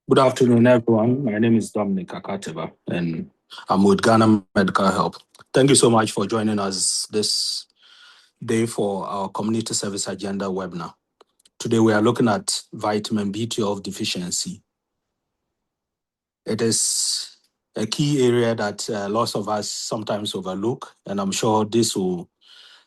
Good afternoon, everyone. My name is Dominic Akateba, and I'm with Ghana Medical Help. Thank you so much for joining us this day for our community service agenda webinar. Today, we are looking at vitamin B12 deficiency. It is a key area that lots of us sometimes overlook, and I'm sure this will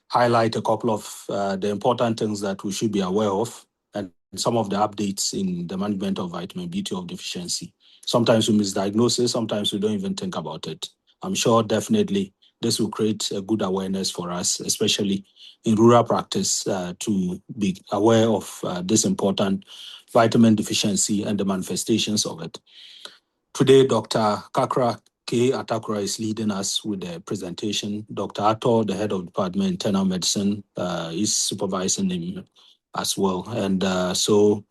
highlight a couple of the important things that we should be aware of and some of the updates in the management of vitamin B12 deficiency. Sometimes we misdiagnose it, sometimes we don't even think about it. I'm sure definitely this will create a good awareness for us, especially in rural practice, to be aware of this important vitamin deficiency and the manifestations of it. Today, Dr. Kakra K. Atakura is leading us with the presentation. Dr. Ato, the head of Department of Internal Medicine, is supervising him as well. And so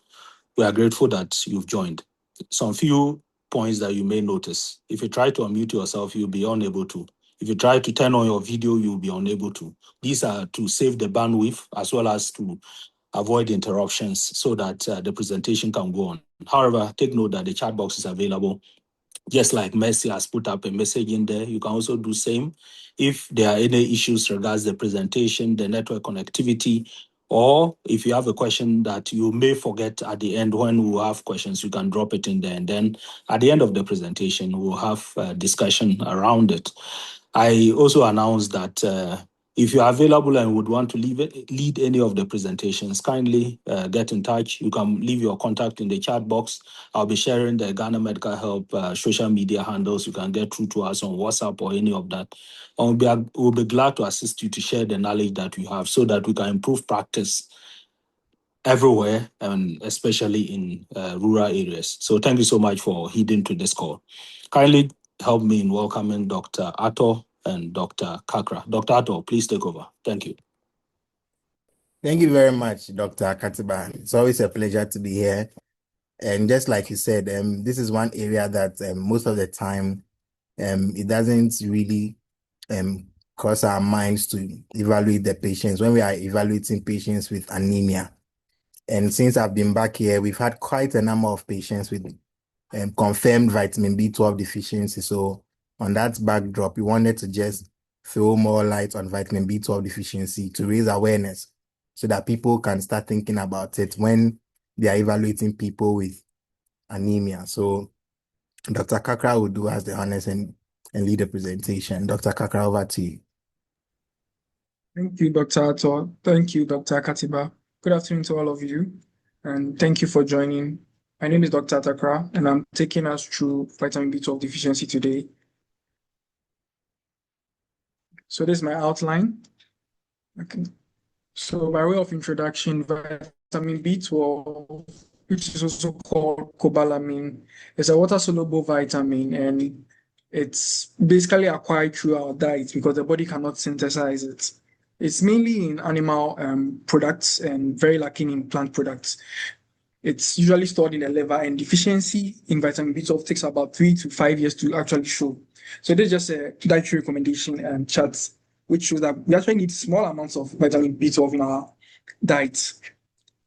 we are grateful that you've joined. Some few points that you may notice. If you try to unmute yourself, you'll be unable to. If you try to turn on your video, you'll be unable to. These are to save the bandwidth as well as to avoid interruptions so that the presentation can go on. However, take note that the chat box is available. Just like Messi has put up a message in there, you can also do same. If there are any issues regards the presentation, the network connectivity, or if you have a question that you may forget at the end when we have questions, you can drop it in there. And then at the end of the presentation, we'll have a discussion around it. I also announced that if you are available and would want to lead any of the presentations, kindly get in touch. You can leave your contact in the chat box. I'll be sharing the Ghana Medical Help social media handles. You can get through to us on WhatsApp or any of that. And we'll be glad to assist you to share the knowledge that you have so that we can improve practice everywhere and especially in rural areas. So thank you so much for heeding to this call. Kindly help me in welcoming Dr. Ato and Dr. Kakra. Dr. Ato, please take over. Thank you. Thank you very much, Dr. Katiba. It's always a pleasure to be here. And just like you said, this is one area that most of the time it doesn't really cross our minds to evaluate the patients when we are evaluating patients with anemia. And since I've been back here, we've had quite a number of patients with confirmed vitamin B12 deficiency. So on that backdrop, we wanted to just throw more light on vitamin B12 deficiency to raise awareness so that people can start thinking about it when they are evaluating people with anemia. So Dr. Kakra will do us the honors and lead the presentation. Dr. Kakra, over to you. Thank you, Dr. Ato. Thank you, Dr. Katiba. Good afternoon to all of you, and thank you for joining. My name is Dr. Atakra, and I'm taking us through vitamin B12 deficiency today. So this is my outline. Okay. So by way of introduction, vitamin B12, which is also called cobalamin, is a water-soluble vitamin, and it's basically acquired through our diet because the body cannot synthesize it. It's mainly in animal products and very lacking in plant products. It's usually stored in the liver, and deficiency in vitamin B12 takes about 3 to 5 years to actually show. So this is just a dietary recommendation chart, which shows that we actually need small amounts of vitamin B12 in our diet.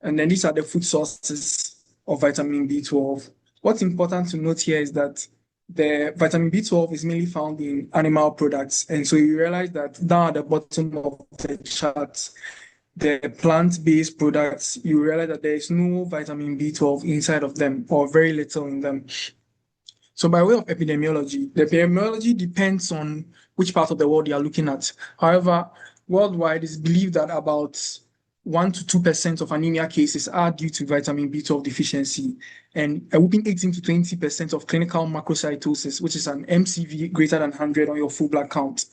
And then these are the food sources of vitamin B12. What's important to note here is that the vitamin B12 is mainly found in animal products. And so you realize that down at the bottom of the chart, the plant-based products, you realize that there is no vitamin B12 inside of them or very little in them. So by way of epidemiology, the epidemiology depends on which part of the world you are looking at. However, worldwide, it's believed that about 1 to 2% of anemia cases are due to vitamin B12 deficiency, and a whopping 18 to 20% of clinical macrocytosis, which is an MCV greater than 100 on your full blood count,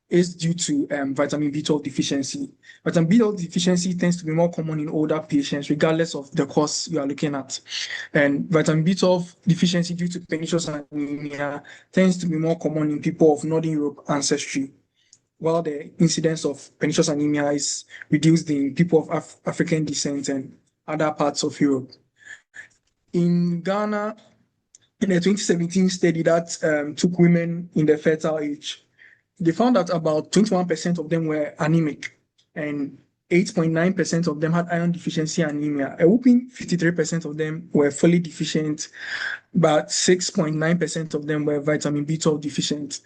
is due to vitamin B12 deficiency. Vitamin B12 deficiency tends to be more common in older patients, regardless of the cause you are looking at. And vitamin B12 deficiency due to pernicious anemia tends to be more common in people of Northern Europe ancestry, while the incidence of pernicious anemia is reduced in people of African descent and other parts of Europe. In Ghana, in a 2017 study that took women in the fertile age, they found that about 21% of them were anemic, and 8.9% of them had iron deficiency anemia. A whooping 53% of them were folate deficient, but 6.9% of them were vitamin B12 deficient.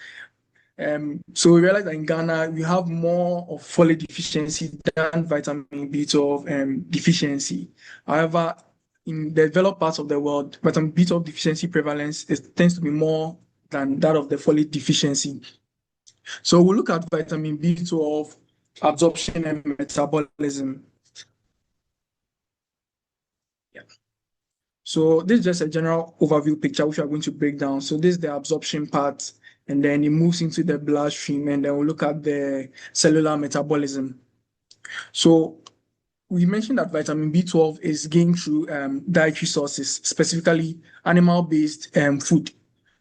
So we realized that in Ghana, we have more of folate deficiency than vitamin B12 deficiency. However, in the developed parts of the world, vitamin B12 deficiency prevalence tends to be more than that of the folate deficiency. So we'll look at vitamin B12 absorption and metabolism. Yeah. So this is just a general overview picture which we are going to break down. So this is the absorption part, and then it moves into the bloodstream, and then we'll look at the cellular metabolism. So we mentioned that vitamin B12 is gained through dietary sources, specifically animal-based food.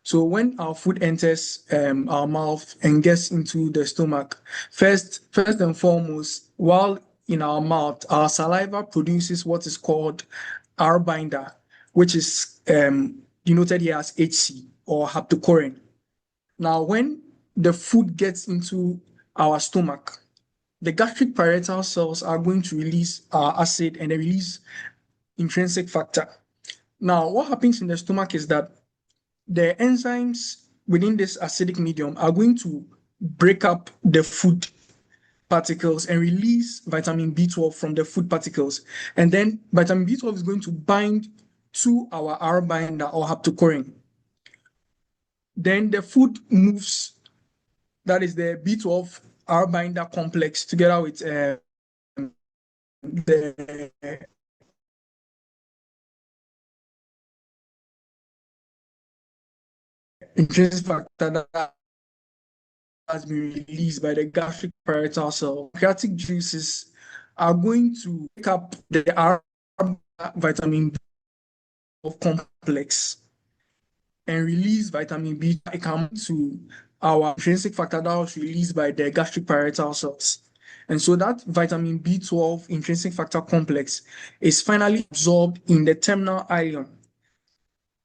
So when our food enters our mouth and gets into the stomach, first and foremost, while in our mouth, our saliva produces what is called R binder, which is denoted here as HC or haptocorrin. Now, when the food gets into our stomach, the gastric parietal cells are going to release acid and they release intrinsic factor. Now, what happens in the stomach is that the enzymes within this acidic medium are going to break up the food particles and release vitamin B12 from the food particles. And then vitamin B12 is going to bind to our R binder or haptocorrin. Then the food moves, that is the B12 R binder complex, together with the intrinsic factor that has been released by the gastric parietal cell. Pancreatic juices are going to pick up the R vitamin B12 complex and release vitamin B. It comes to our intrinsic factor that was released by the gastric parietal cells. And so that vitamin B12 intrinsic factor complex is finally absorbed in the terminal ileum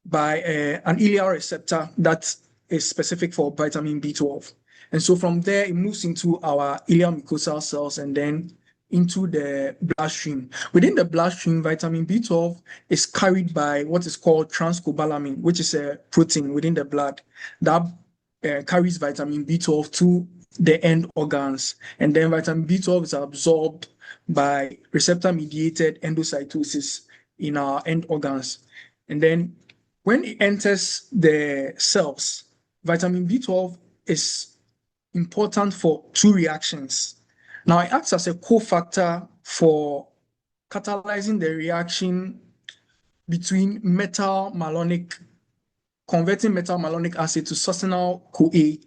by an ileal receptor that is specific for vitamin B12. And so from there, it moves into our ileal mucosal cells and then into the bloodstream. Within the bloodstream, vitamin B12 is carried by what is called transcobalamin, which is a protein within the blood that carries vitamin B12 to the end organs. And then vitamin B12 is absorbed by receptor-mediated endocytosis in our end organs. And then when it enters the cells, vitamin B12 is important for two reactions. Now, it acts as a cofactor for catalyzing the reaction between converting metal malonic acid to succinyl-CoA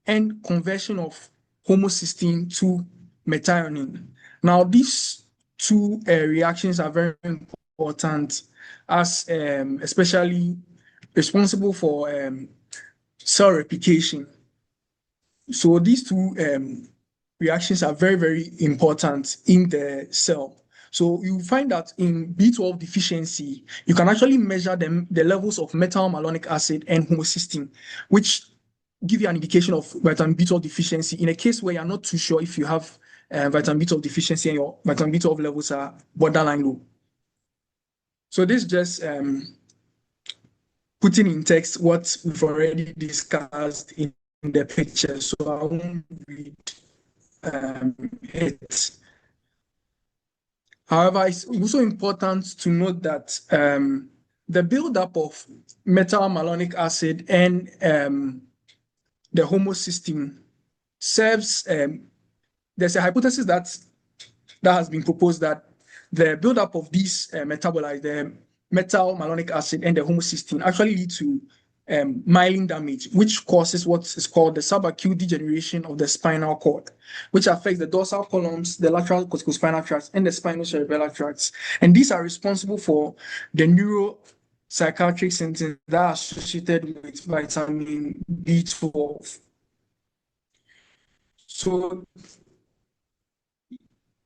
and conversion of homocysteine to methionine. Now, these two reactions are very important as especially responsible for cell replication. So these two reactions are very, very important in the cell. So you find that in B12 deficiency, you can actually measure the levels of metal malonic acid and homocysteine, which give you an indication of vitamin B12 deficiency in a case where you're not too sure if you have vitamin B12 deficiency and your vitamin B12 levels are borderline low. So this just putting in text what we've already discussed in the picture. So I won't read it. However, it's also important to note that the buildup of metal malonic acid and the homocysteine serves, there's a hypothesis that has been proposed that the buildup of these metabolites, the metal malonic acid and the homocysteine, actually lead to myelin damage, which causes what is called the subacute degeneration of the spinal cord, which affects the dorsal columns, the lateral corticospinal tracts, and the spinocerebellar tracts. And these are responsible for the neuropsychiatric symptoms that are associated with vitamin B12. So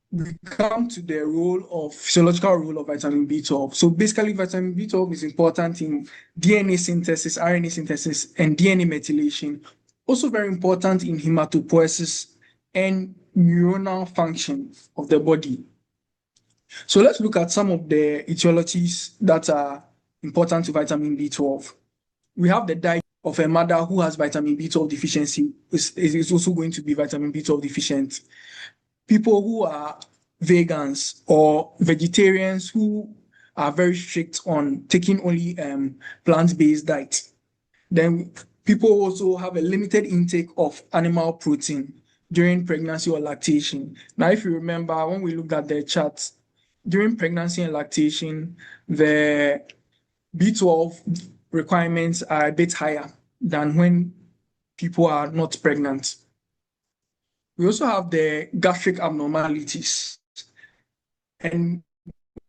we come to the physiological role of vitamin B12. So basically, vitamin B12 is important in DNA synthesis, RNA synthesis, and DNA methylation. Also very important in hematopoiesis and neuronal function of the body. So let's look at some of the etiologies that are important to vitamin B12. We have the diet of a mother who has vitamin B12 deficiency is also going to be vitamin B12 deficient. People who are vegans or vegetarians who are very strict on taking only plant-based diet. Then people also have a limited intake of animal protein during pregnancy or lactation. Now, if you remember, when we looked at the charts, during pregnancy and lactation, the B12 requirements are a bit higher than when people are not pregnant. We also have the gastric abnormalities. And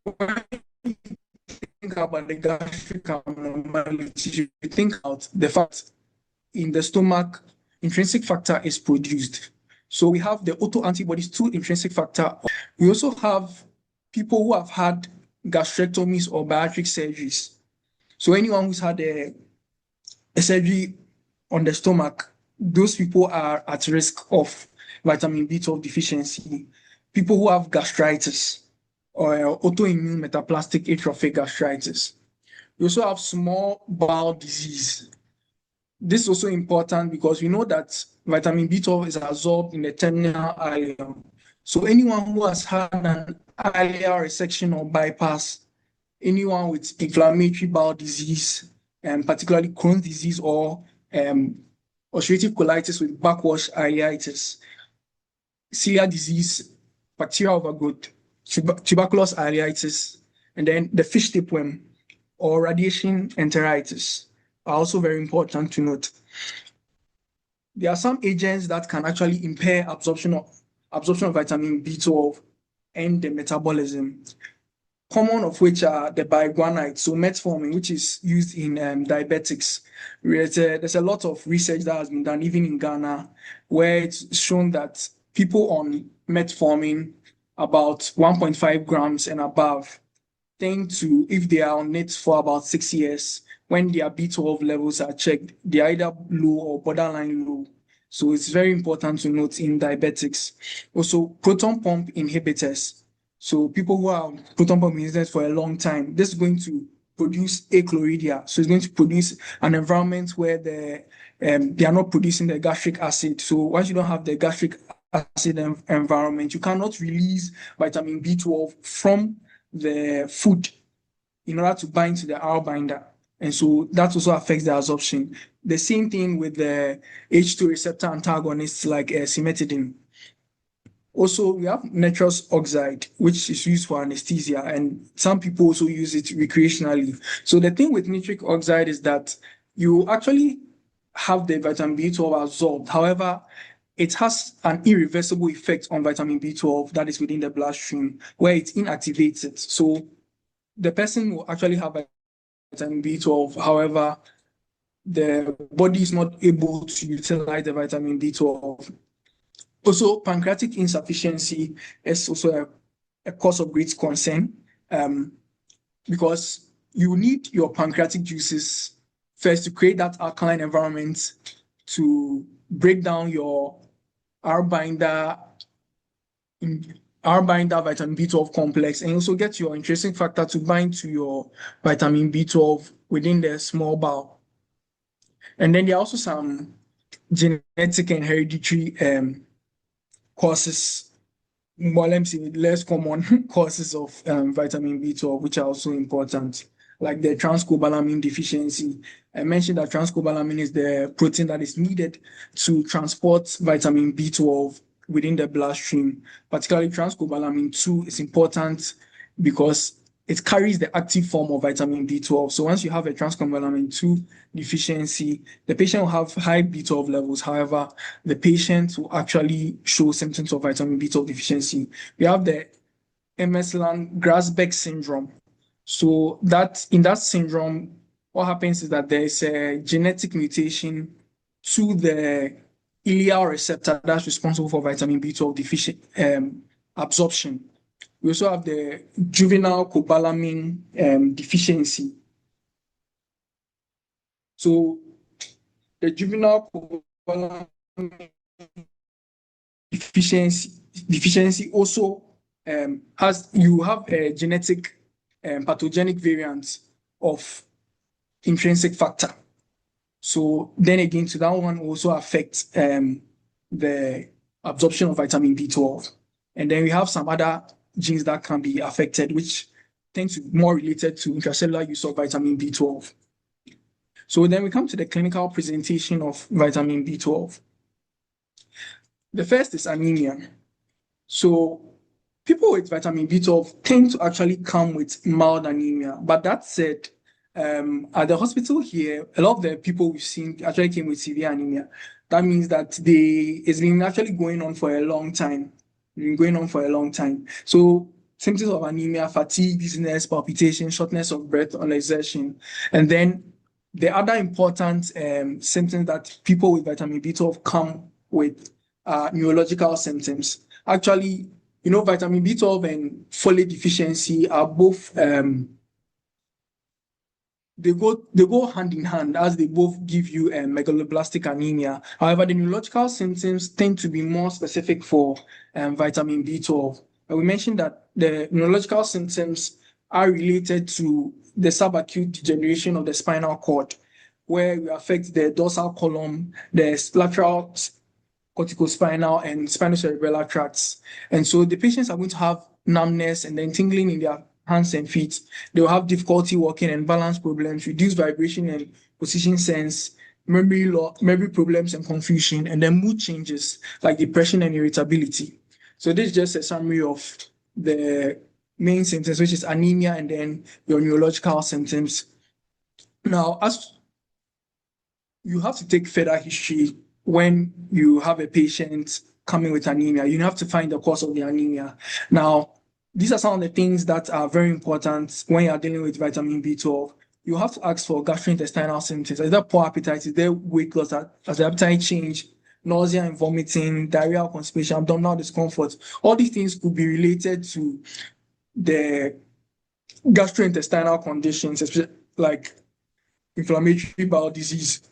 when you think about the gastric abnormalities, you think about the fact in the stomach, intrinsic factor is produced. So we have the autoantibodies to intrinsic factor. We also have people who have had gastrectomies or bariatric surgeries. So anyone who's had a surgery on the stomach, those people are at risk of vitamin B12 deficiency. People who have gastritis or autoimmune metaplastic atrophic gastritis. We also have small bowel disease. This is also important because we know that vitamin B12 is absorbed in the terminal ileum. So anyone who has had an ileal resection or bypass, anyone with inflammatory bowel disease, and particularly Crohn's disease or ulcerative colitis with backwash ileitis, celiac disease, bacterial overgrowth, tuberculous ileitis, and then the fish tapeworm or radiation enteritis are also very important to note. There are some agents that can actually impair absorption of vitamin B12 and the metabolism. Common of which are the biguanide, so metformin, which is used in diabetics. There's a lot of research that has been done, even in Ghana, where it's shown that people on metformin, about 1.5 grams and above, tend to, if they are on it for about 6 years, when their B12 levels are checked, they are either low or borderline low. So it's very important to note in diabetics. Also, proton pump inhibitors. So people who are proton pump inhibitors for a long time, this is going to produce achlorhydria. So it's going to produce an environment where they are not producing the gastric acid. So once you don't have the gastric acid environment, you cannot release vitamin B12 from the food in order to bind to the R binder. And so that also affects the absorption. The same thing with the H2 receptor antagonists like cimetidine. Also, we have nitrous oxide, which is used for anesthesia, and some people also use it recreationally. So the thing with nitric oxide is that you actually have the vitamin B12 absorbed. However, it has an irreversible effect on vitamin B12 that is within the bloodstream, where it inactivates it. So the person will actually have vitamin B12. However, the body is not able to utilize the vitamin B12. Also, pancreatic insufficiency is also a cause of great concern because you need your pancreatic juices first to create that alkaline environment to break down your R binder vitamin B12 complex and also get your intrinsic factor to bind to your vitamin B12 within the small bowel. And then there are also some genetic and hereditary causes, well, let me say less common causes of vitamin B12, which are also important, like the transcobalamin deficiency. I mentioned that transcobalamin is the protein that is needed to transport vitamin B12 within the bloodstream. Particularly transcobalamin 2 is important because it carries the active form of vitamin B12. So once you have a transcobalamin 2 deficiency, the patient will have high B12 levels. However, the patient will actually show symptoms of vitamin B12 deficiency. We have the Emerson-Grasbeck syndrome. So that in that syndrome, what happens is that there is a genetic mutation to the ileal receptor that's responsible for vitamin B12 deficient absorption. We also have the juvenile cobalamin deficiency. So the juvenile cobalamin deficiency also has you have a genetic pathogenic variant of intrinsic factor. So then again, so that one also affects the absorption of vitamin B12. And then we have some other genes that can be affected, which tend to be more related to intracellular use of vitamin B12. So then we come to the clinical presentation of vitamin B12. The first is anemia. So people with vitamin B12 tend to actually come with mild anemia. But that said, at the hospital here, a lot of the people we've seen actually came with severe anemia. That means that it's been actually going on for a long time. So symptoms of anemia, fatigue, dizziness, palpitation, shortness of breath on exertion. And then the other important symptoms that people with vitamin B12 come with are neurological symptoms. Actually, vitamin B12 and folate deficiency are both they go hand in hand, as they both give you megaloblastic anemia. However, the neurological symptoms tend to be more specific for vitamin B12. And we mentioned that the neurological symptoms are related to the subacute degeneration of the spinal cord, where we affect the dorsal column, the lateral corticospinal and spinocerebellar tracts. And so the patients are going to have numbness and then tingling in their hands and feet. They will have difficulty walking and balance problems, reduced vibration and position sense, memory problems and confusion, and then mood changes like depression and irritability. So this is just a summary of the main symptoms, which is anemia and then your neurological symptoms. Now, as you have to take further history when you have a patient coming with anemia. You have to find the cause of the anemia. Now, these are some of the things that are very important when you are dealing with vitamin B12. You have to ask for gastrointestinal symptoms. Is there poor appetite? Is there weight loss? Has the appetite changed? Nausea and vomiting, diarrhea or constipation, abdominal discomfort. All these things could be related to the gastrointestinal conditions, especially like inflammatory bowel disease.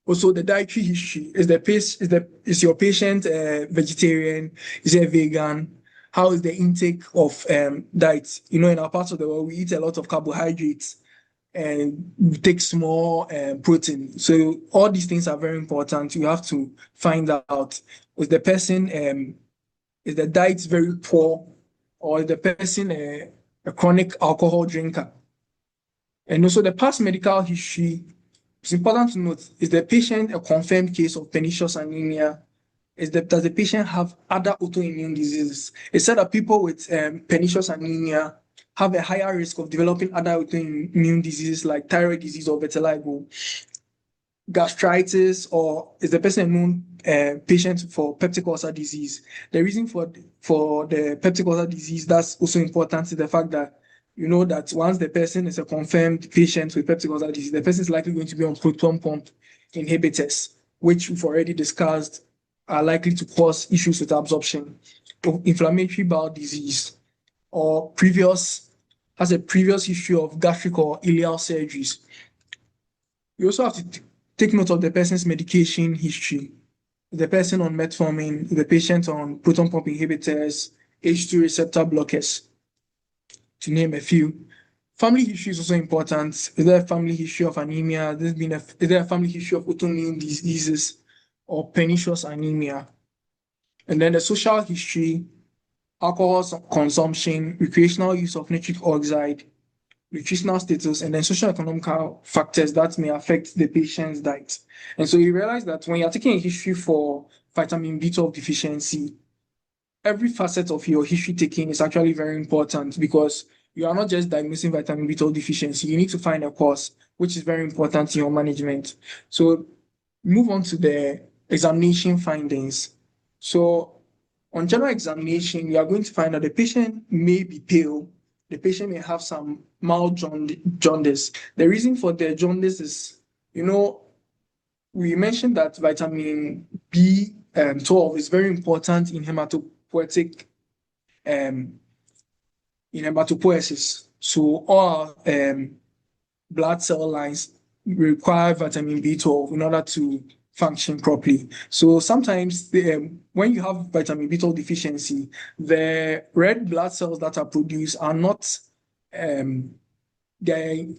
Also, the dietary history. Is your patient vegetarian? Is he a vegan? How is the intake of diet? In our parts of the world, we eat a lot of carbohydrates and we take small protein. So all these things are very important. You have to find out, is the person is the diet very poor, or is the person a chronic alcohol drinker? And also the past medical history. It's important to note, is the patient a confirmed case of pernicious anemia? Does the patient have other autoimmune diseases? It's said that people with pernicious anemia have a higher risk of developing other autoimmune diseases like thyroid disease or vitiligo, gastritis, or is the person a known patient for peptic ulcer disease? The reason for the peptic ulcer disease that's also important is the fact that that once the person is a confirmed patient with peptic ulcer disease, the person is likely going to be on proton pump inhibitors, which we've already discussed are likely to cause issues with absorption. Inflammatory bowel disease, or has a previous history of gastric or ileal surgeries. You also have to take note of the person's medication history. The person on metformin, the patient on proton pump inhibitors, H2 receptor blockers, to name a few. Family history is also important. Is there a family history of anemia? Is there a family history of autoimmune diseases or pernicious anemia? And then the social history, alcohol consumption, recreational use of nitric oxide, nutritional status, and then socio-economic factors that may affect the patient's diet. And so you realize that when you're taking a history for vitamin B12 deficiency, every facet of your history taking is actually very important, because you are not just diagnosing vitamin B12 deficiency. You need to find a cause, which is very important in your management. So move on to the examination findings. So on general examination, you are going to find that the patient may be pale. The patient may have some mild jaundice. The reason for the jaundice is, we mentioned that vitamin B12 is very important in hematopoietic in hematopoiesis. So all blood cell lines require vitamin B12 in order to function properly. So sometimes when you have vitamin B12 deficiency, the red blood cells that are produced are not, they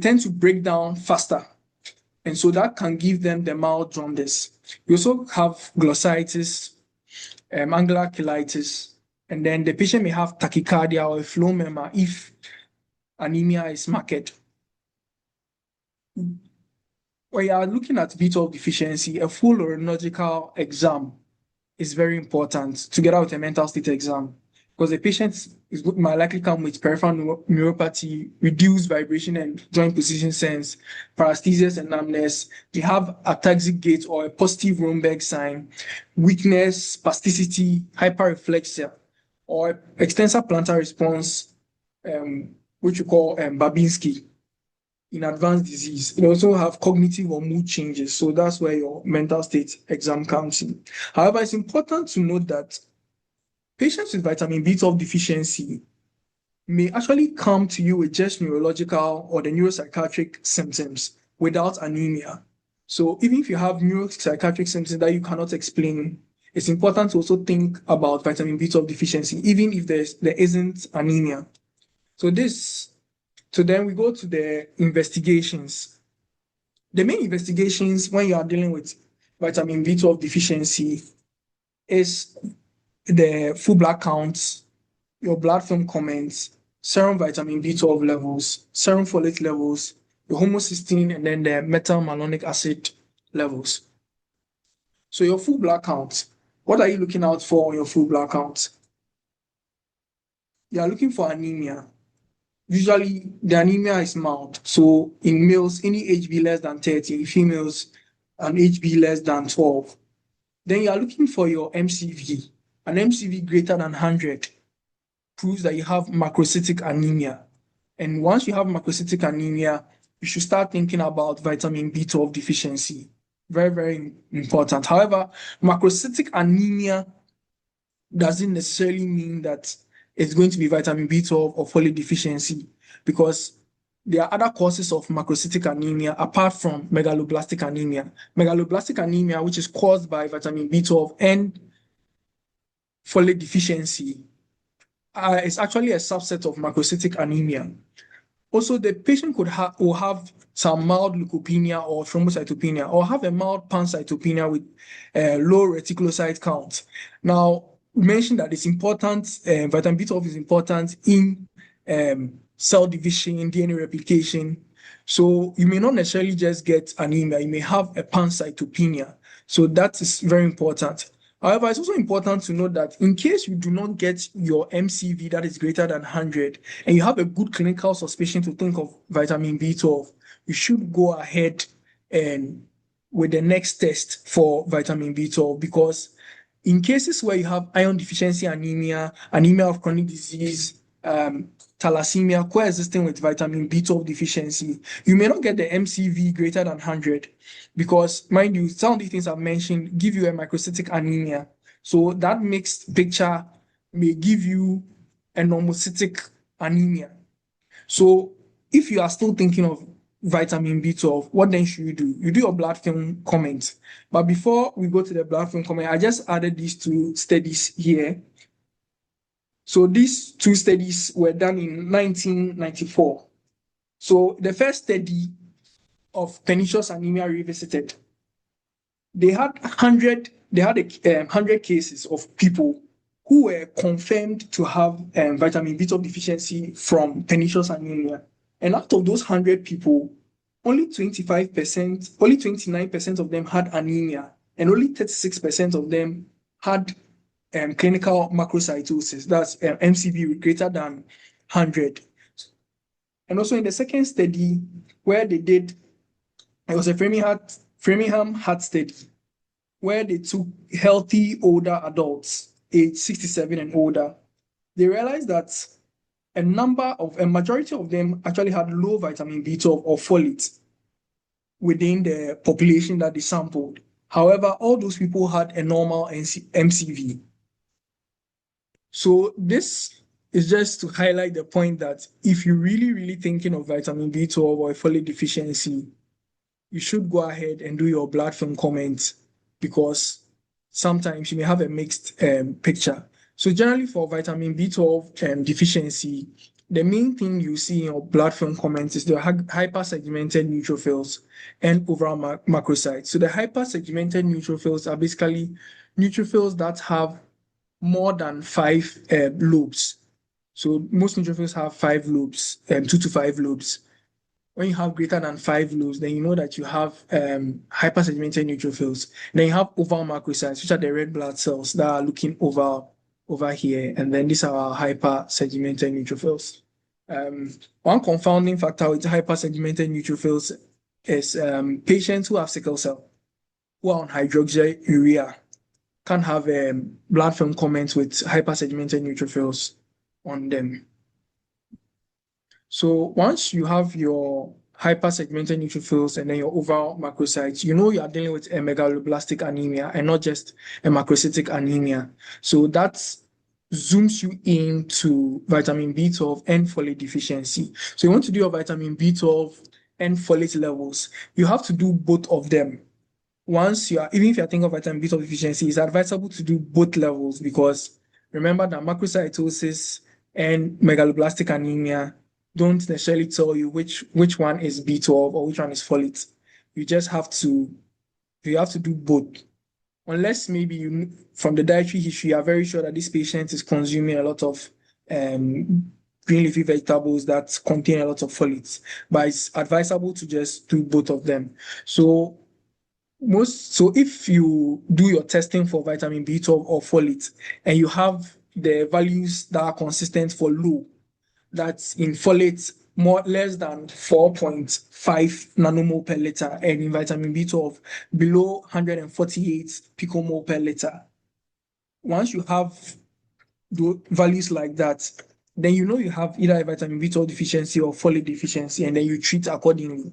tend to break down faster. And so that can give them the mild jaundice. You also have glossitis, angular cheilitis, and then the patient may have tachycardia or a phlegma if anemia is marked. When you are looking at B12 deficiency, a full urological exam is very important together with a mental state exam, because the patient might likely come with peripheral neuropathy, reduced vibration and joint position sense, paresthesias and numbness. They have ataxic gait or a positive Romberg sign, weakness, spasticity, hyperreflexia, or extensor plantar response, which we call Babinski in advanced disease. They also have cognitive or mood changes. So that's where your mental state exam comes in. However, it's important to note that patients with vitamin B12 deficiency may actually come to you with just neurological or the neuropsychiatric symptoms without anemia. So even if you have neuropsychiatric symptoms that you cannot explain, it's important to also think about vitamin B12 deficiency, even if there isn't anemia. So then we go to the investigations. The main investigations when you are dealing with vitamin B12 deficiency is the full blood counts, your blood film comments, serum vitamin B12 levels, serum folate levels, your homocysteine, and then the metal malonic acid levels. So your full blood count, what are you looking out for on your full blood count? You are looking for anemia. Usually the anemia is mild. So in males, any HB less than 30, in females, an HB less than 12. Then you are looking for your MCV. An MCV greater than 100 proves that you have macrocytic anemia. And once you have macrocytic anemia, you should start thinking about vitamin B12 deficiency. Very, very important. However, macrocytic anemia doesn't necessarily mean that it's going to be vitamin B12 or folate deficiency, because there are other causes of macrocytic anemia apart from megaloblastic anemia. Megaloblastic anemia, which is caused by vitamin B12 and folate deficiency, is actually a subset of macrocytic anemia. Also, the patient will have some mild leukopenia or thrombocytopenia, or have a mild pancytopenia with low reticulocyte count. Now, we mentioned that it's important, vitamin B12 is important in cell division, DNA replication. So you may not necessarily just get anemia, you may have a pancytopenia. So that is very important. However, it's also important to note that in case you do not get your MCV that is greater than 100 and you have a good clinical suspicion to think of vitamin B12, you should go ahead and with the next test for vitamin B12, because in cases where you have iron deficiency anemia, anemia of chronic disease, thalassemia coexisting with vitamin B12 deficiency, you may not get the MCV greater than 100 because, mind you, some of the things I've mentioned give you a microcytic anemia. So that mixed picture may give you a normocytic anemia. So if you are still thinking of vitamin B12, what then should you do? You do your blood film comment. But before we go to the blood film comment, I just added these two studies here. So these two studies were done in 1994. So the first study of pernicious anemia revisited, they had 100 cases of people who were confirmed to have vitamin B12 deficiency from pernicious anemia. And out of those 100 people, only 25%, only 29% of them had anemia, and only 36% of them had clinical macrocytosis, that's MCV greater than 100. And also in the second study where they did, it was a Framingham heart study, where they took healthy older adults, age 67 and older. They realized that a majority of them actually had low vitamin B12 or folate within the population that they sampled. However, all those people had a normal MCV. So this is just to highlight the point that if you're really, really thinking of vitamin B12 or folate deficiency, you should go ahead and do your blood film comment, because sometimes you may have a mixed picture. So generally for vitamin B12 deficiency, the main thing you see in your blood film comments is the hypersegmented neutrophils and overall macrocytes. So the hypersegmented neutrophils are basically neutrophils that have more than 5 lobes. So most neutrophils have 5 lobes, 2 to 5 lobes. When you have greater than 5 lobes, then you know that you have hypersegmented neutrophils. Then you have oval macrocytes, which are the red blood cells that are looking over here. And then these are our hypersegmented neutrophils. One confounding factor with hypersegmented neutrophils is patients who have sickle cell, who are on hydroxyurea, can have blood film comments with hypersegmented neutrophils on them. So once you have your hypersegmented neutrophils and then your overall macrocytes, you know you are dealing with a megaloblastic anemia and not just a macrocytic anemia. So that zooms you into vitamin B12 and folate deficiency. So you want to do your vitamin B12 and folate levels, you have to do both of them. Once you are, even if you're thinking of vitamin B12 deficiency, it's advisable to do both levels, because remember that macrocytosis and megaloblastic anemia don't necessarily tell you which one is B12 or which one is folate. You just have to do both. Unless maybe you, from the dietary history, you are very sure that this patient is consuming a lot of green leafy vegetables that contain a lot of folates. But it's advisable to just do both of them. So if you do your testing for vitamin B12 or folate and you have the values that are consistent for low, that's in folate less than 4.5 nanomole per liter, and in vitamin B12 below 148 picomole per liter. Once you have values like that, then you know you have either a vitamin B12 deficiency or folate deficiency, and then you treat accordingly.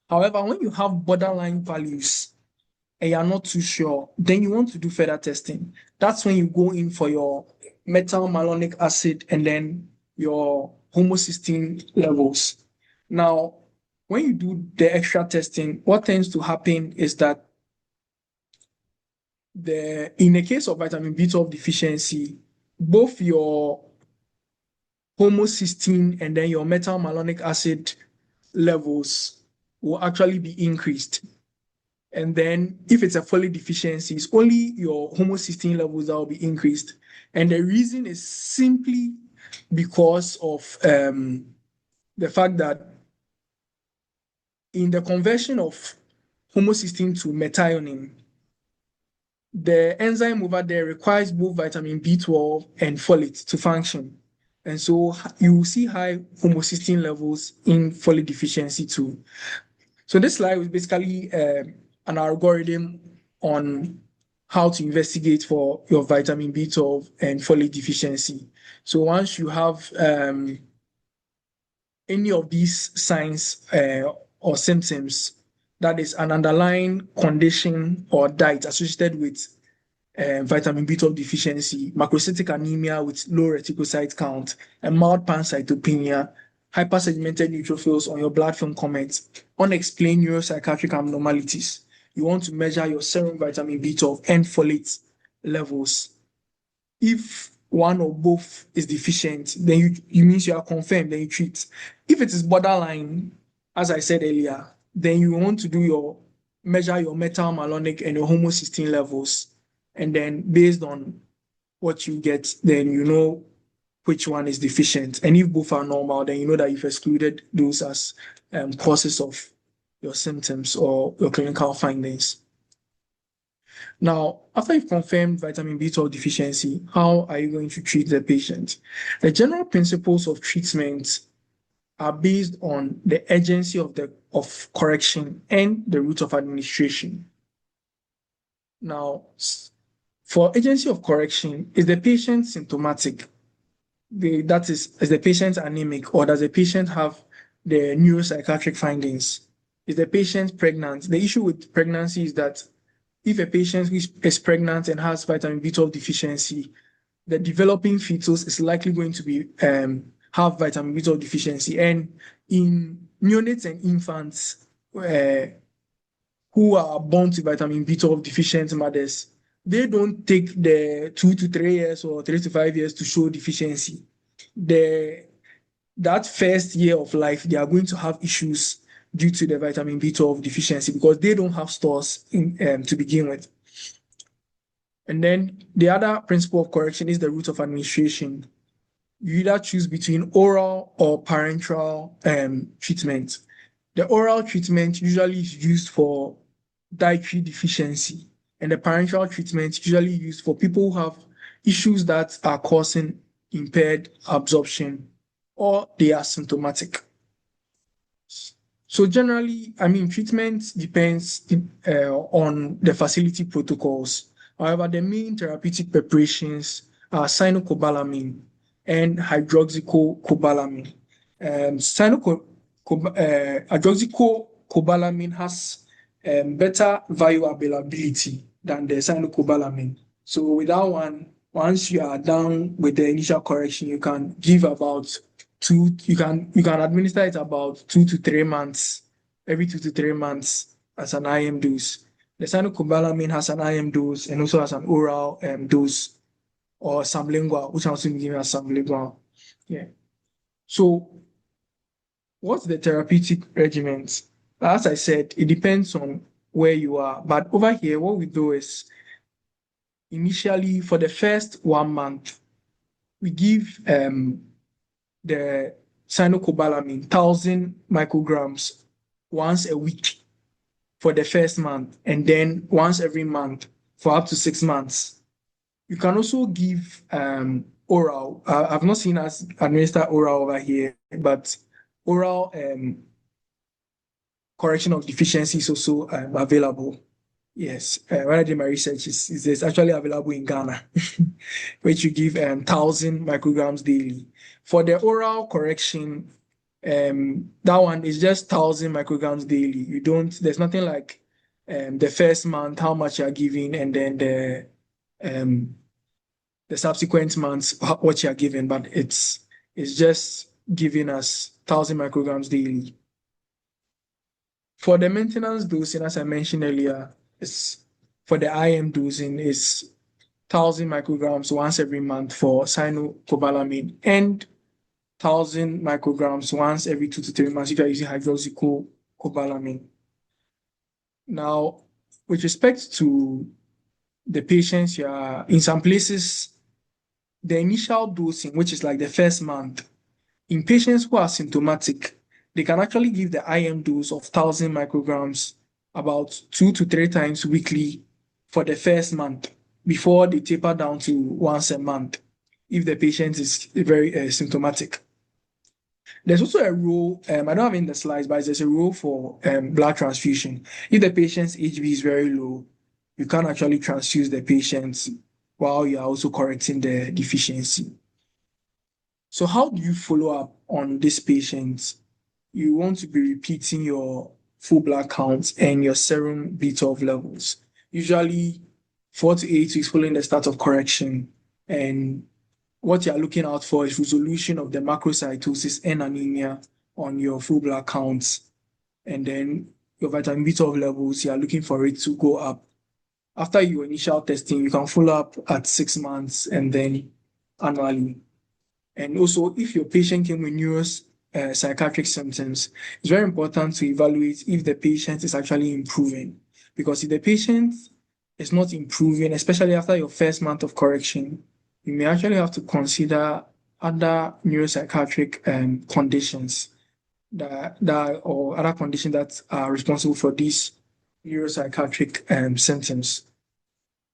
However, when you have borderline values and you're not too sure, then you want to do further testing. That's when you go in for your methyl malonic acid and then your homocysteine levels. Now, when you do the extra testing, what tends to happen is that in the case of vitamin B12 deficiency, both your homocysteine and then your methyl malonic acid levels will actually be increased. And then if it's a folate deficiency, it's only your homocysteine levels that will be increased. And the reason is simply because of the fact that in the conversion of homocysteine to methionine, the enzyme over there requires both vitamin B12 and folate to function. And so you will see high homocysteine levels in folate deficiency too. So this slide is basically an algorithm on how to investigate for your vitamin B12 and folate deficiency. So once you have any of these signs or symptoms, that is an underlying condition or diet associated with vitamin B12 deficiency, macrocytic anemia with low reticulocyte count, and mild pancytopenia, hypersegmented neutrophils on your blood film comments, unexplained neuropsychiatric abnormalities. You want to measure your serum vitamin B12 and folate levels. If one or both is deficient, then you means you are confirmed, then you treat. If it is borderline, as I said earlier, then you want to measure your methyl malonic and your homocysteine levels. And then based on what you get, then you know which one is deficient. And if both are normal, then you know that you've excluded those as causes of your symptoms or your clinical findings. Now, after you've confirmed vitamin B12 deficiency, how are you going to treat the patient? The general principles of treatment are based on the urgency of correction and the route of administration. Now, for agency of correction, is the patient symptomatic? That is the patient anemic, or does the patient have the neuropsychiatric findings? Is the patient pregnant? The issue with pregnancy is that if a patient is pregnant and has vitamin B12 deficiency, the developing fetus is likely going to be have vitamin B12 deficiency. And in neonates and infants, who are born to vitamin B12 deficient mothers, they don't take the 2 to 3 years or 3 to 5 years to show deficiency. That first year of life, they are going to have issues due to the vitamin B12 deficiency because they don't have stores to begin with. And then the other principle of correction is the route of administration. You either choose between oral or parenteral treatment. The oral treatment usually is used for dietary deficiency, and the parenteral treatment is usually used for people who have issues that are causing impaired absorption or they are symptomatic. So generally, treatment depends on the facility protocols. However, the main therapeutic preparations are cyanocobalamin and hydroxycobalamin. Hydroxycobalamin has better bioavailability than the cyanocobalamin. So with that one, once you are done with the initial correction, you can give about you can administer it about 2 to 3 months, every 2 to 3 months as an IM dose. The cyanocobalamin has an IM dose and also has an oral dose or sublingual, which also given as sublingual. Yeah. So what's the therapeutic regimen? As I said, it depends on where you are. But over here, what we do is initially for the first 1 month, we give the cyanocobalamin 1,000 micrograms once a week for the first month, and then once every month for up to 6 months. You can also give oral. I've not seen us administer oral over here, but oral correction of deficiency is also available. Yes, when I did my research, it's actually available in Ghana, which you give 1,000 micrograms daily. For the oral correction, that one is just 1,000 micrograms daily. There's nothing like the first month, how much you're giving, and then the subsequent months, what you're giving, but it's just giving us 1,000 micrograms daily. For the maintenance dosing, as I mentioned earlier, for the IM dosing is 1,000 micrograms once every month for cyanocobalamin and 1,000 micrograms once every 2 to 3 months if you are using hydroxycobalamin. Now, with respect to the patients, in some places, the initial dosing, which is like the first month, in patients who are symptomatic, they can actually give the IM dose of 1,000 micrograms about 2 to 3 times weekly for the first month before they taper down to once a month if the patient is very symptomatic. There's also a rule, I don't have in the slides, but there's a rule for blood transfusion. If the patient's HB is very low, you can actually transfuse the patient while you are also correcting the deficiency. So how do you follow up on this patient? You want to be repeating your full blood counts and your serum B12 levels, usually 4 to 8 weeks following the start of correction. And what you're looking out for is resolution of the macrocytosis and anemia on your full blood counts. And then your vitamin B12 levels, you're looking for it to go up. After your initial testing, you can follow up at 6 months and then annually. And also, if your patient came with psychiatric symptoms, it's very important to evaluate if the patient is actually improving. Because if the patient is not improving, especially after your first month of correction, you may actually have to consider other neuropsychiatric conditions or other conditions that are responsible for these neuropsychiatric symptoms.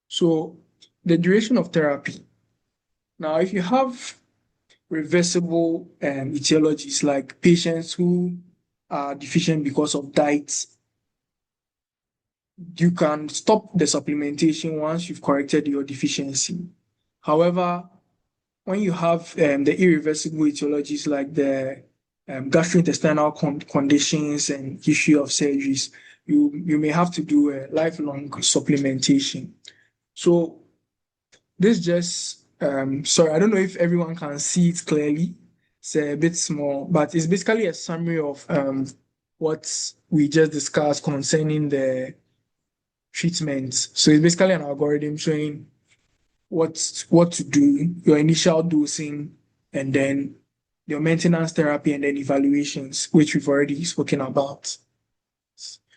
So the duration of therapy. Now, if you have reversible etiologies like patients who are deficient because of diet, you can stop the supplementation once you've corrected your deficiency. However, when you have the irreversible etiologies like the gastrointestinal conditions and issue of surgeries, you may have to do a lifelong supplementation. So this just sorry, I don't know if everyone can see it clearly. It's a bit small, but it's basically a summary of what we just discussed concerning the treatment. So it's basically an algorithm showing what to do, your initial dosing, and then your maintenance therapy, and then evaluations, which we've already spoken about.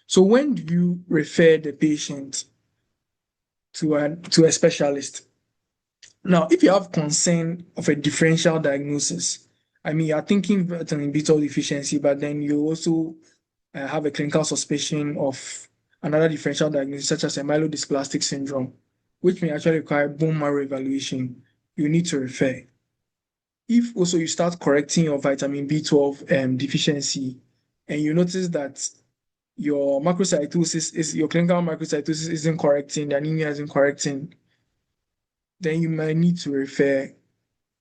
So when do you refer the patient to a specialist? Now, if you have concern of a differential diagnosis, I mean, you're thinking vitamin B12 deficiency, but then you also have a clinical suspicion of another differential diagnosis, such as a myelodysplastic syndrome, which may actually require bone marrow evaluation, you need to refer. If also you start correcting your vitamin B12 deficiency, and you notice that your clinical macrocytosis isn't correcting, the anemia isn't correcting, then you might need to refer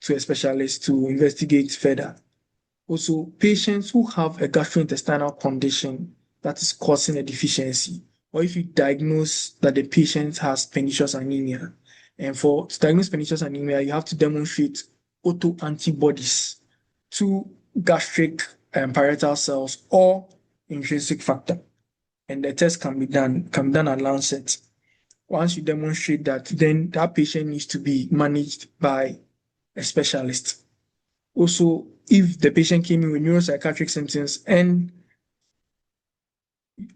to a specialist to investigate further. Also, patients who have a gastrointestinal condition that is causing a deficiency, or if you diagnose that the patient has pernicious anemia, and to diagnose pernicious anemia, you have to demonstrate autoantibodies to gastric parietal cells or intrinsic factor. And the test can be done at Lancet. Once you demonstrate that, then that patient needs to be managed by a specialist. Also, if the patient came in with neuropsychiatric symptoms and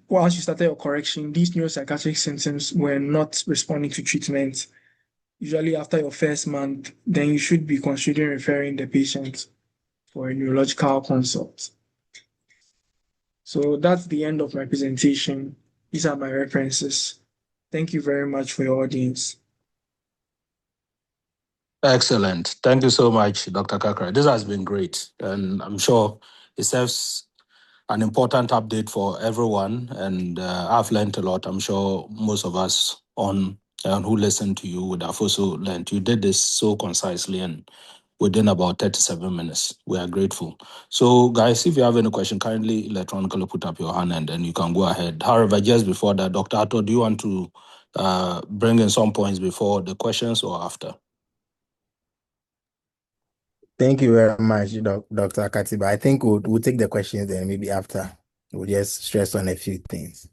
once you started your correction, these neuropsychiatric symptoms were not responding to treatment, usually after your first month, then you should be considering referring the patient for a neurological consult. So that's the end of my presentation. These are my references. Thank you very much for your audience. Excellent. Thank you so much, Dr. Kakra. This has been great, and I'm sure it serves an important update for everyone, and I've learned a lot. I'm sure most of us who listened to you would have also learned. You did this so concisely and within about 37 minutes. We are grateful. So, guys, if you have any question, kindly electronically put up your hand and then you can go ahead. However, just before that, Dr. Atto, do you want to bring in some points before the questions or after? Thank you very much, Dr. Akatiba. I think we'll take the questions then maybe after. We'll just stress on a few things.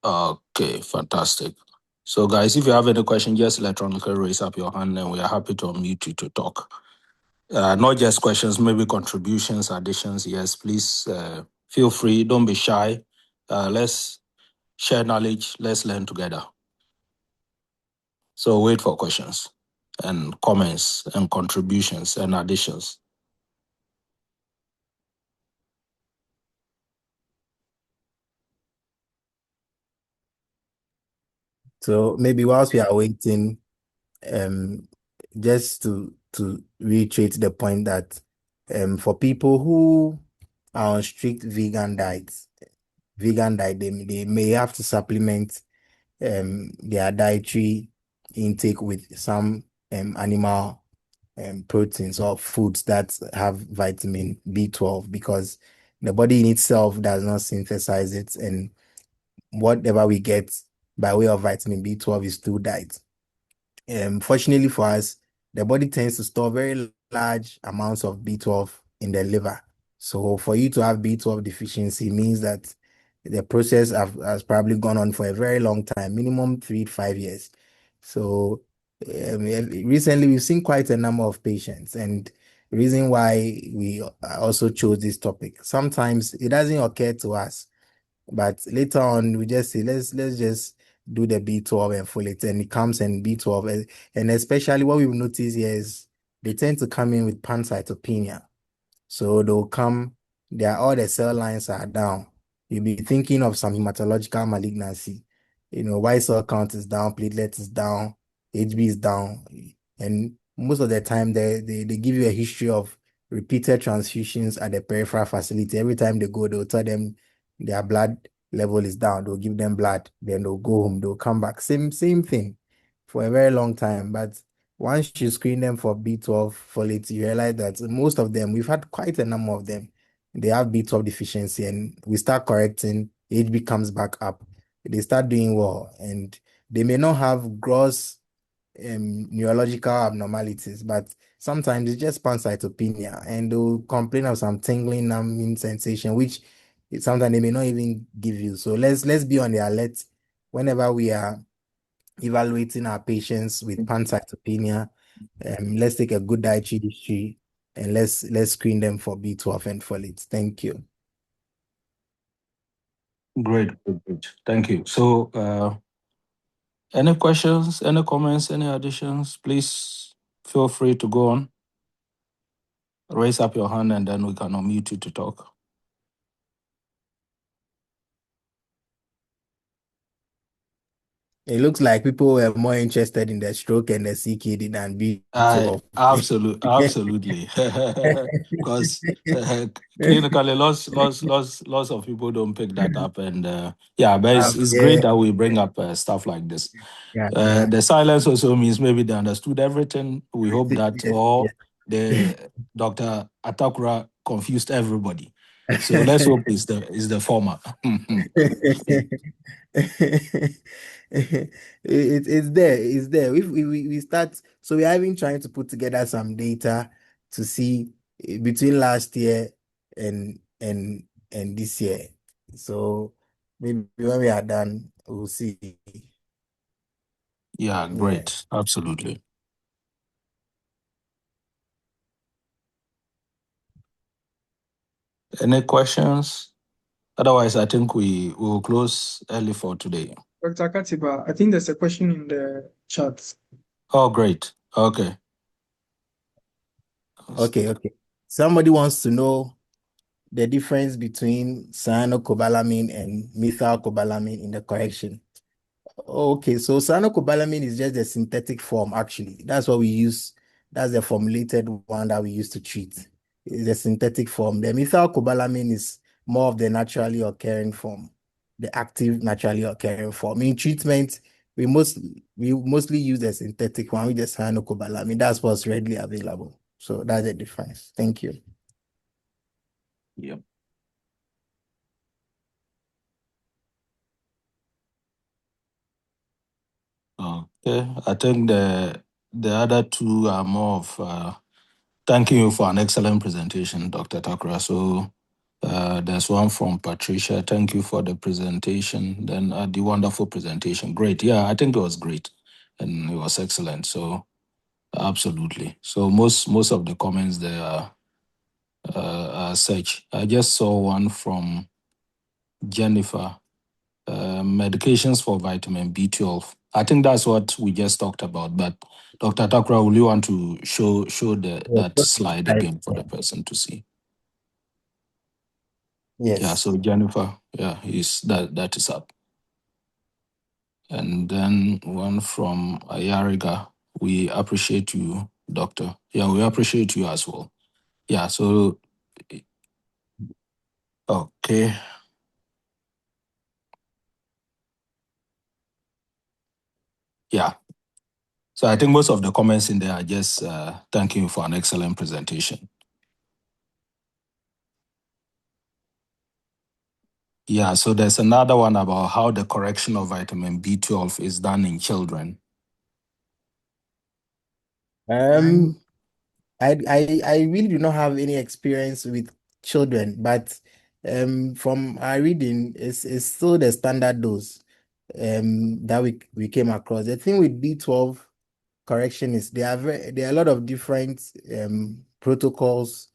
Okay, fantastic. So, guys, if you have any question, just electronically raise up your hand and we are happy to unmute you to talk. Not just questions, maybe contributions, additions. Yes, please feel free. Don't be shy. Let's share knowledge. Let's learn together. So wait for questions and comments and contributions and additions. So maybe whilst we are waiting, just to reiterate the point that for people who are on strict vegan diet, they may have to supplement their dietary intake with some animal proteins or foods that have vitamin B12 because the body in itself does not synthesize it, and whatever we get by way of vitamin B12 is through diet. Fortunately for us, the body tends to store very large amounts of B12 in the liver. So for you to have B12 deficiency means that the process has probably gone on for a very long time, minimum 3 to 5 years. So recently we've seen quite a number of patients, and the reason why we also chose this topic, sometimes it doesn't occur to us, but later on we just say let's just do the B12 and folate, and it comes in B12, and especially what we've noticed here is they tend to come in with pancytopenia. So they'll come, all the cell lines are down. You'll be thinking of some hematological malignancy. White cell count is down, platelet is down, HB is down. And most of the time they give you a history of repeated transfusions at the peripheral facility. Every time they go, they'll tell them their blood level is down. They'll give them blood, then they'll go home, they'll come back. Same thing for a very long time. But once you screen them for B12 folate, you realize that most of them, we've had quite a number of them, they have B12 deficiency, and we start correcting, HB comes back up, they start doing well, and they may not have gross neurological abnormalities, but sometimes it's just pancytopenia, and they'll complain of some tingling, numbing sensation, which sometimes they may not even give you. So let's be on the alert whenever we are evaluating our patients with pancytopenia, let's take a good dietary history and let's screen them for B12 and folate. Thank you. Great, great, great. Thank you. So, any questions, any comments, any additions? Please feel free to go on. Raise up your hand and then we can unmute you to talk. It looks like people were more interested in the stroke and the CKD than B12. Absolutely. Because clinically, lots of people don't pick that up. And but it's great Yeah, that we bring up stuff like this. yeah. The silence also means maybe they understood everything. We hope that, Yes, or yes. the Dr. Atakura confused everybody. So let's hope it's the former. It's there. It's there. If we start, so we are even trying to put together some data to see between last year and this year. So maybe when we are done, we'll see. Yeah, Yeah. great. Absolutely. Any questions? Otherwise, I think we will close early for today. Dr. Katiba, I think there's a question in the chat. Oh, great. Okay. Okay. Somebody wants to know the difference between cyanocobalamin and methylcobalamin in the correction. Okay, so cyanocobalamin is just a synthetic form, actually. That's what we use. That's the formulated one that we use to treat. It's a synthetic form. The methylcobalamin is more of the naturally occurring form, the active naturally occurring form. In treatment, we mostly use the synthetic one with the cyanocobalamin. That's what's readily available. So that's the difference. Thank you. Yep. Okay. I think the other two are more of thanking you for an excellent presentation, Dr. Takra. So there's one from Patricia. Thank you for the presentation. Then the wonderful presentation. Great. Yeah, I think it was great and it was excellent. So absolutely. So most of the comments there are such. I just saw one from Jennifer. Medications for vitamin B12. I think that's what we just talked about. But Dr. Takra, will you want to show that slide again for the person to see? Yes. Yeah. So Jennifer, is that is up. And then one from Ayariga. We appreciate you, Doctor. Yeah, we appreciate you as well. Yeah. So okay. Yeah. So I think most of the comments in there are just thanking you for an excellent presentation. Yeah, so there's another one about how the correction of vitamin B12 is done in children. I really do not have any experience with children, but from our reading, it's still the standard dose that we came across. The thing with B12 correction is there are a lot of different protocols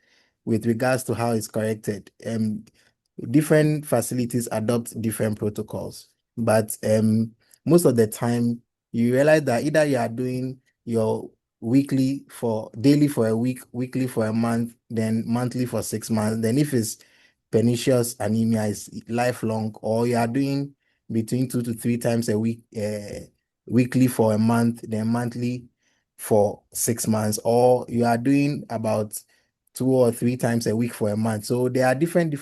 with regards to how it's corrected. Different facilities adopt different protocols, but most of the time you realize that either you are doing your daily for a week, weekly for a month, then monthly for 6 months. Then if it's pernicious anemia, is lifelong, or you are doing between 2 to 3 times a week, weekly for a month, then monthly for 6 months, or you are doing about 2 or 3 times a week for a month. So there are different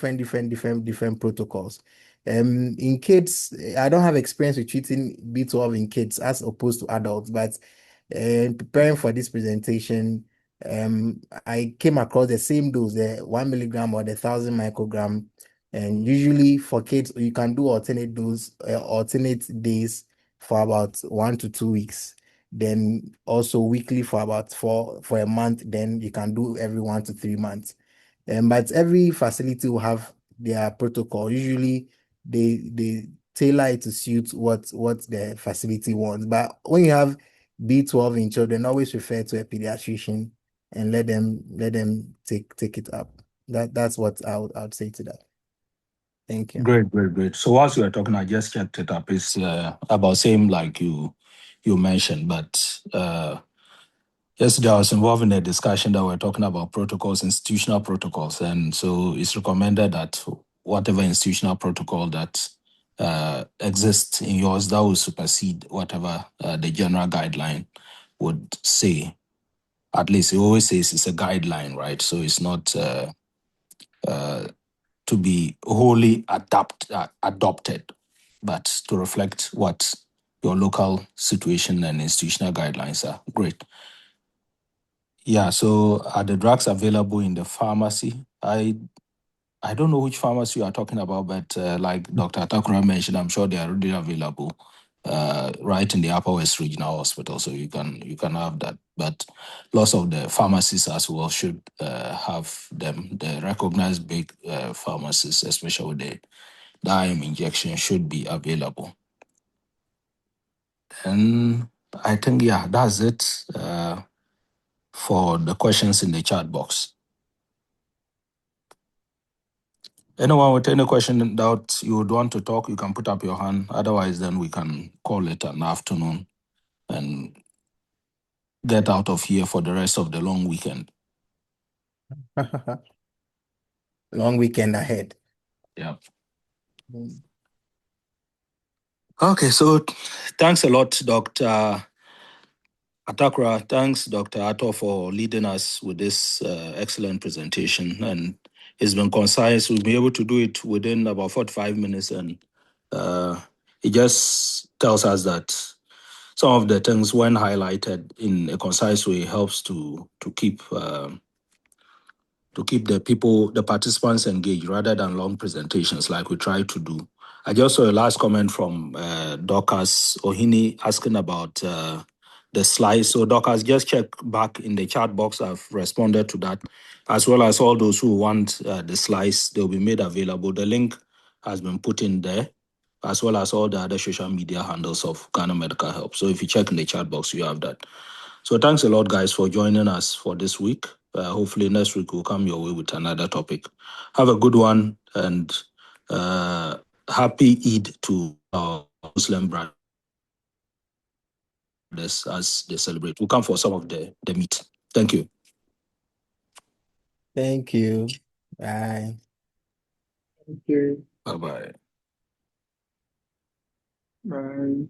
protocols. In kids, I don't have experience with treating B12 in kids as opposed to adults, but preparing for this presentation, I came across the same dose, the 1 milligram or the 1,000 microgram. And usually for kids, you can do alternate days for about 1 to 2 weeks. Then also weekly for about for a month. Then you can do every 1 to 3 months. But every facility will have their protocol. Usually they tailor it to suit what the facility wants. But when you have B12 in children, always refer to a pediatrician and let them take it up. That's what I would say to that. Thank you. Great. So whilst you were talking, I just checked it up. It's about same like you mentioned, but yesterday I was involved in a discussion that we're talking about protocols, institutional protocols, and so it's recommended that whatever institutional protocol that exists in yours, that will supersede whatever the general guideline would say. At least it always says it's a guideline, right? So it's not to be wholly adopted, but to reflect what your local situation and institutional guidelines are. Great. Yeah, so are the drugs available in the pharmacy? I don't know which pharmacy you are talking about, but like Dr. Takura mentioned, I'm sure they are already available right in the Upper West Regional Hospital, so you can have that. But lots of the pharmacies as well should have them. The recognized big pharmacies, especially with the IM injection, should be available. And I think, yeah, that's it for the questions in the chat box. Anyone with any question that you would want to talk, you can put up your hand. Otherwise, then we can call it an afternoon and get out of here for the rest of the long weekend. Long weekend ahead. Yeah. Okay, so thanks a lot, Dr. Atakra. Thanks, Dr. Ato, for leading us with this excellent presentation. And it's been concise. We'll be able to do it within about 45 minutes. And it just tells us that some of the things, when highlighted in a concise way, helps to keep the participants engaged rather than long presentations like we try to do. I just saw a last comment from Dorcas Ohini asking about the slides. So Dorcas, just check back in the chat box. I've responded to that, as well as all those who want the slides. They'll be made available. The link has been put in there, as well as all the other social media handles of Ghana Medical Help. So if you check in the chat box, you have that. So thanks a lot, guys, for joining us for this week. Hopefully next week we'll come your way with another topic. Have a good one, and happy Eid to our Muslim brothers as they celebrate. We'll come for some of the meat. Thank you. Thank you. Bye. Thank you. Bye-bye. Bye.